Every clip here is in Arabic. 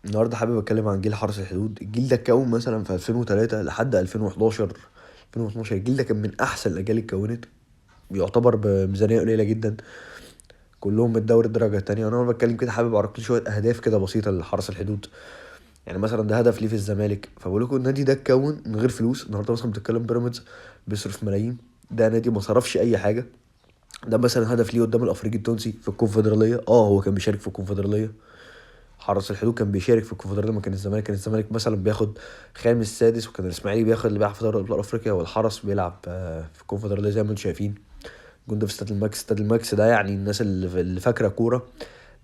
النهارده حابب اتكلم عن جيل حرس الحدود. الجيل ده اتكون مثلا في 2003 لحد 2011 2012. الجيل ده كان من احسن الاجيال اللي اتكونت، يعتبر بميزانيه قليله جدا، كلهم من الدوري الدرجه الثانيه. وانا بتكلم كده حابب اعرض لكم شويه اهداف كده بسيطه لحرس الحدود. يعني مثلا ده هدف ليه في الزمالك، فبقول لكم النادي ده اتكون من غير فلوس. النهارده مثلا بتتكلم بيراميدز بيصرف ملايين، ده نادي ما صرفش اي حاجه. ده مثلا هدف ليه قدام الافريقي التونسي في الكونفدراليه. هو كان بيشارك في الكونفدراليه. حرس الحدود كان بيشارك في الكونفدراليه لما كان الزمالك مثلا بياخد خامس سادس، وكان الاسماعيلي بياخد اللي بيلعب في دوري ابطال افريقيا، والحرس بيلعب في الكونفدراليه زي ما انتم شايفين. الجون ده في استاد الماكس ده، يعني الناس اللي فاكره كوره،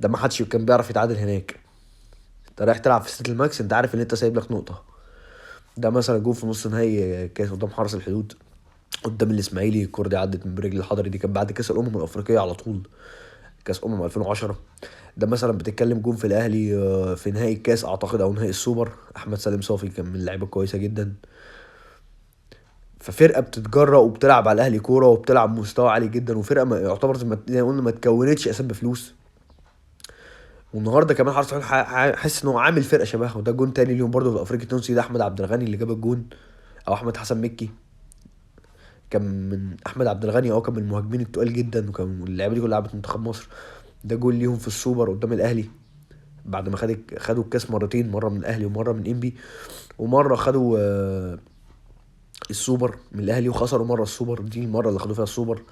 ده ما حدش كان بيعرف يتعادل هناك. انت رايح تلعب في استاد الماكس، انت عارف ان انت سايب لك نقطه. ده مثلا جون في نص نهائي كاس قدام حرس الحدود، قدام الاسماعيلي. الكوره دي عدت من برجل الحضري، دي كانت بعد كاس الافريقيه على طول، كاس 2010. ده مثلا بتتكلم جون في الاهلي في نهائي الكاس اعتقد او نهائي السوبر، احمد سالم صافي كان من اللعيبه كويسه جدا. ففرقه بتتجرأ وبتلعب على الاهلي كوره وبتلعب مستوى عالي جدا، وفرقه ما يعتبر زي ما قلنا ما اتكونتش اساسا بفلوس. والنهارده كمان حرس الحدود حاسس ان هو عامل فرقه شبهها. وده جون تاني اليوم برضه في الافريقي التونسي، ده احمد عبد الغني اللي جاب الجون، او احمد حسن مكي. كان من احمد عبد الغني، كان من المهاجمين التقال جدا، وكان اللعيبه دي كلها لعبت منتخب مصر. ده جول ليهم في السوبر قدام الاهلي، بعد ما خدوا الكاس مرتين، مره من الاهلي ومره من انبي، ومره خدوا السوبر من الاهلي وخسروا مره السوبر، دي المره اللي خدوا فيها السوبر.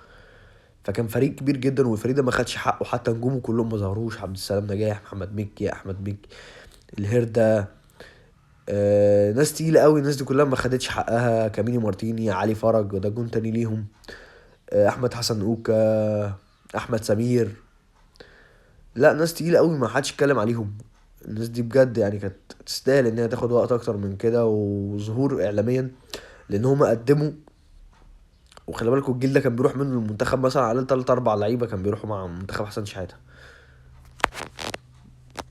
فكان فريق كبير جدا، والفريق ده ما خدش حقه، حتى نجومه كلهم ما ظهروش. عبد السلام نجاح، محمد مكي، احمد مكي، الهرده، ناس تقيله قوي. الناس دي كلها ما خدتش حقها. كاميني مارتيني، علي فرج، ده جون تاني ليهم. احمد حسن اوكا، احمد سمير. لا، ناس تقيله قوي ما حدش اتكلم عليهم. الناس دي بجد يعني كانت تستاهل ان هي تاخد وقت اكتر من كده وظهور اعلاميا، لان هم قدموا. وخلي بالكوا الجيل ده كان بيروح منه المنتخب مثلا على 3 4 لعيبه كان بيروحوا مع منتخب حسن شحاته.